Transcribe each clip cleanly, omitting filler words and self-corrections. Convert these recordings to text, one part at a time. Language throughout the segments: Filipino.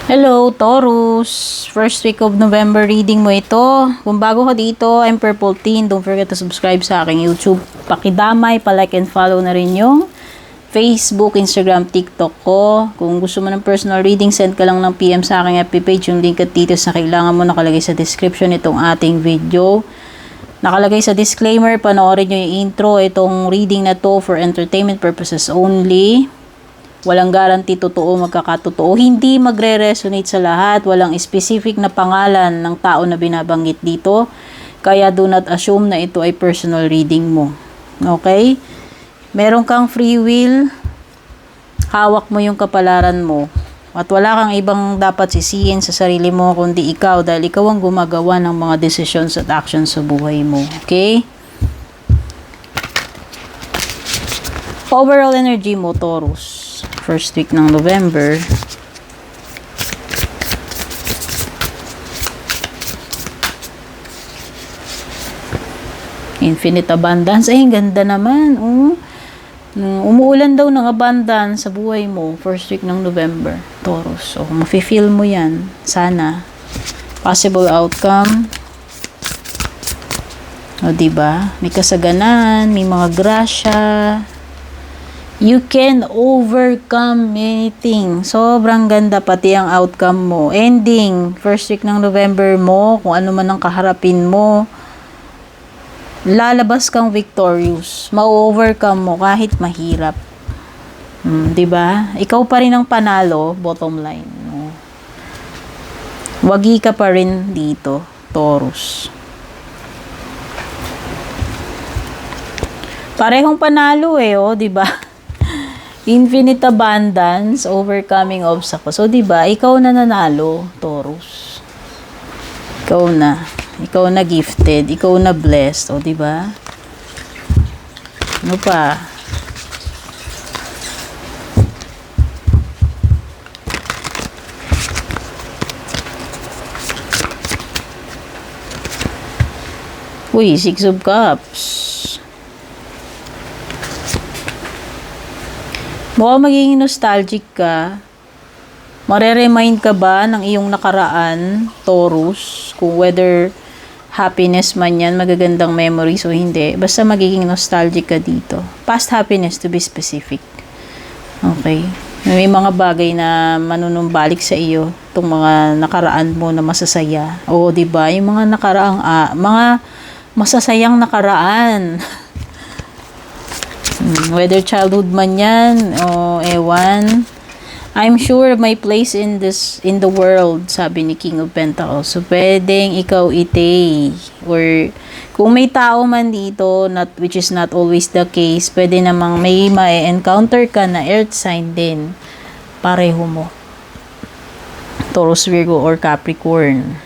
Hello, Taurus! First week of November reading mo ito. Kung bago ka dito, I'm Purple Teen. Don't forget to subscribe sa aking YouTube. Pakidamay, palike and follow na rin yung Facebook, Instagram, TikTok ko. Kung gusto mo ng personal reading, send ka lang ng PM sa aking FB page. Yung link at details na kailangan mo nakalagay sa description itong ating video. Nakalagay sa disclaimer, panoorin nyo yung intro. Itong reading na to for entertainment purposes only. Walang guarantee totoo, magkakatotoo. Hindi magre-resonate sa lahat. Walang specific na pangalan ng tao na binabanggit dito. Kaya do not assume na ito ay personal reading mo. Okay? Meron kang free will. Hawak mo yung kapalaran mo. At wala kang ibang dapat sisihin sa sarili mo kundi ikaw dahil ikaw ang gumagawa ng mga decisions at actions sa buhay mo. Okay? Overall energy mo, Taurus. First week ng November. Infinite abundance. Ay, ganda naman. Umuulan daw ng abundance sa buhay mo. First week ng November. Taurus. So, mafe-feel mo yan. Sana. Possible outcome. O, diba? May kasaganan. May mga grasya. You can overcome anything. Sobrang ganda pati ang outcome mo. Ending, first week ng November mo, kung ano man ang kaharapin mo, lalabas kang victorious. Ma-overcome mo kahit mahirap. Diba? Ikaw pa rin ang panalo, bottom line. No? Wagi ka pa rin dito, Taurus. Parehong panalo diba? Infinite abundance, overcoming obstacles. So, diba, ikaw na nanalo, Taurus. Ikaw na. Ikaw na gifted. Ikaw na blessed. O, diba? Ano pa? Uy, Six of Cups. Mukhang magiging nostalgic ka. Mare-remind ka ba ng iyong nakaraan, Taurus? Kung whether happiness man yan, magagandang memories o hindi. Basta magiging nostalgic ka dito. Past happiness to be specific. Okay? May mga bagay na manunumbalik sa iyo. Itong mga nakaraan mo na masasaya. O, diba? Yung mga nakaraang, mga masasayang nakaraan. Whether childhood man yan o ewan, I'm sure may place in the world, sabi ni King of Pentacles. So pwedeng ikaw or kung may tao man dito, which is not always the case, pwede namang may encounter ka na earth sign din, pareho mo, Taurus, Virgo or Capricorn.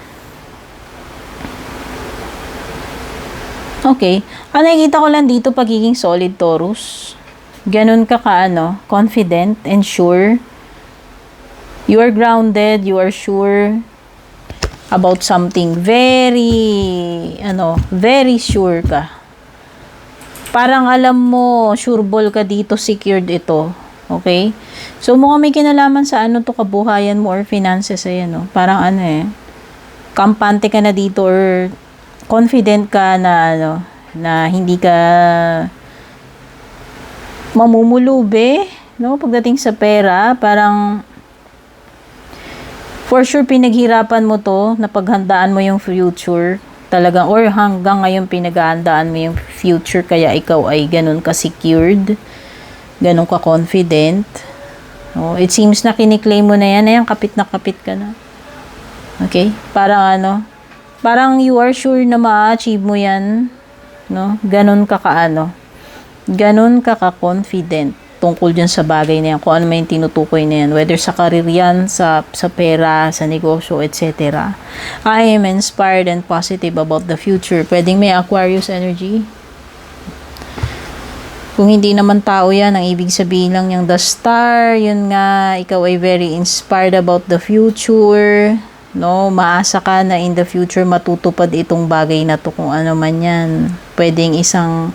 Okay. Nakikita ko lang dito pagiging solid, Taurus. Ganun ka confident and sure. You are grounded, you are sure about something. Very sure ka. Parang alam mo, sureball ka dito, secured ito. Okay? So, mukhang may kinalaman sa kabuhayan mo or finances, Parang kampante ka na dito or confident ka na na hindi ka mamumulubi, pagdating sa pera. Parang for sure pinaghirapan mo to, napaghandaan mo yung future talagang, or hanggang ngayon pinaghahandaan mo yung future, kaya ikaw ay ganun ka secured, ganun ka confident. It seems na kiniklaim mo na yan, kapit na kapit ka na. Okay? Parang parang you are sure na ma-achieve mo yan, Ganon ka ganon ka confident tungkol dyan sa bagay na yan, kung ano may tinutukoy na yan, whether sa career yan, sa pera, sa negosyo, etc. I am inspired and positive about the future. Pwedeng may Aquarius energy. Kung hindi naman tao yan, ang ibig sabihin lang yung the star, yun nga, ikaw ay very inspired about the future. Maasa ka na in the future matutupad itong bagay na to, kung ano man yan. Pwedeng isang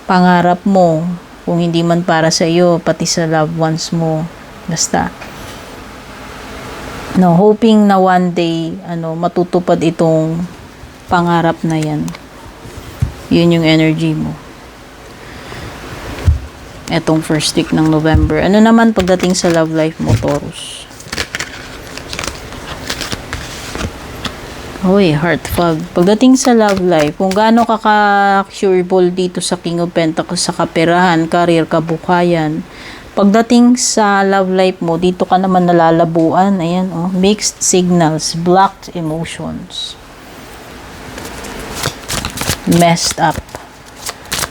pangarap mo, kung hindi man para sa iyo, pati sa loved ones mo. Basta. No, hoping na one day, matutupad itong pangarap na yan. Yun yung energy mo. Etong first week ng November. Ano naman pagdating sa love life mo, Taurus? Hoy, heart fog. Pagdating sa love life, kung gaano ka ka-curable dito sa King of Pentacles, sa kaperahan, career, kabukayan, pagdating sa love life mo, dito ka naman nalalabuan. Ayan, mixed signals, blocked emotions. Messed up.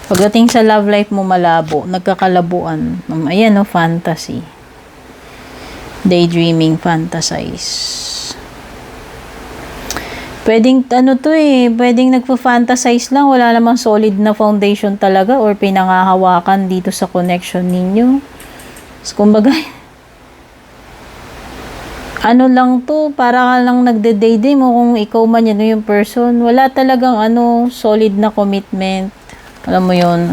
Pagdating sa love life mo, malabo, nagkakalabuan. Ayan, fantasy. Daydreaming, fantasize. Pwedeng pwedeng nagpo-fantasize lang, wala namang solid na foundation talaga or pinangahawakan dito sa connection ninyo. So, kumbaga, lang to, para ka lang nagde-daydream mo kung ikaw man yan yung person. Wala talagang solid na commitment. Alam mo yun,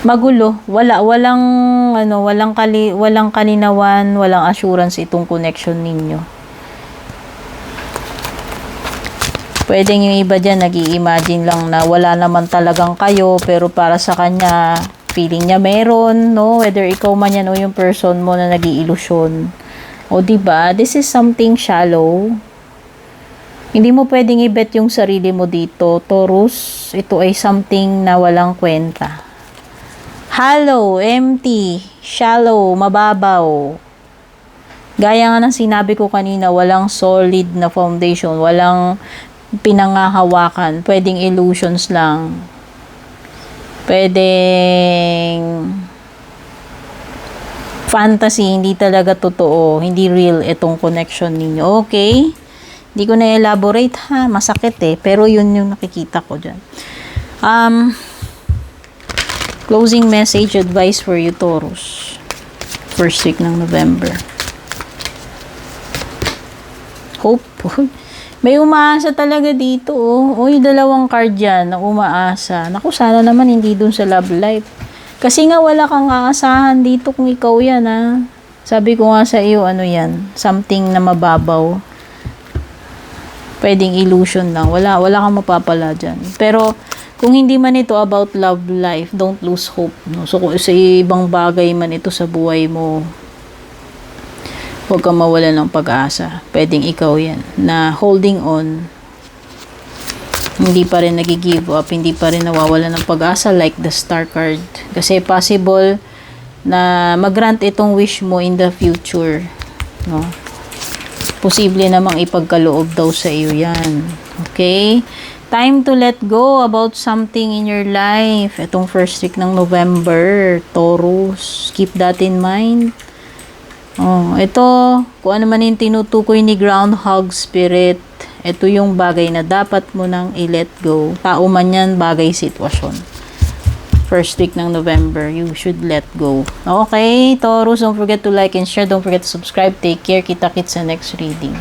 magulo, walang kalinawan, walang assurance itong connection ninyo. Pwedeng yung iba dyan, nag-i-imagine lang na wala naman talagang kayo, pero para sa kanya, feeling niya meron, no? Whether ikaw man yan o yung person mo na nag-iilusyon. O diba, this is something shallow. Hindi mo pwedeng i-bet yung sarili mo dito, Taurus. Ito ay something na walang kwenta. Hollow, empty, shallow, mababaw. Gaya nga ng sinabi ko kanina, walang solid na foundation, walang pinangahawakan, pwedeng illusions lang, pwedeng fantasy, hindi talaga totoo, hindi real itong connection ninyo. Okay? Hindi ko na-elaborate masakit pero yun yung nakikita ko dyan. Closing message, advice for you, Taurus. First week ng November. Hope. May umaasa talaga dito, yung dalawang card dyan na umaasa. Naku, sana naman hindi dun sa love life. Kasi nga wala kang aasahan dito kung ikaw yan, Sabi ko nga sa iyo, yan? Something na mababaw. Pwedeng illusion lang. Wala kang mapapala dyan. Pero, kung hindi man ito about love life, don't lose hope. No? So, kung sa ibang bagay man ito sa buhay mo, huwag kang mawala ng pag-asa. Pwedeng ikaw yan. Na holding on. Hindi pa rin nag-give up. Hindi pa rin nawawala ng pag-asa like the star card. Kasi possible na mag-grant itong wish mo in the future. No? Posible namang ipagkaloob daw sa iyo yan. Okay? Time to let go about something in your life. Itong first week ng November. Taurus. Keep that in mind. Ito, kung ano man yung tinutukoy ni Groundhog Spirit, ito yung bagay na dapat mo nang i-let go. Tao man yan, bagay, sitwasyon. First week ng November, you should let go. Okay, Taurus, don't forget to like and share. Don't forget to subscribe. Take care. Kita-kits sa next reading.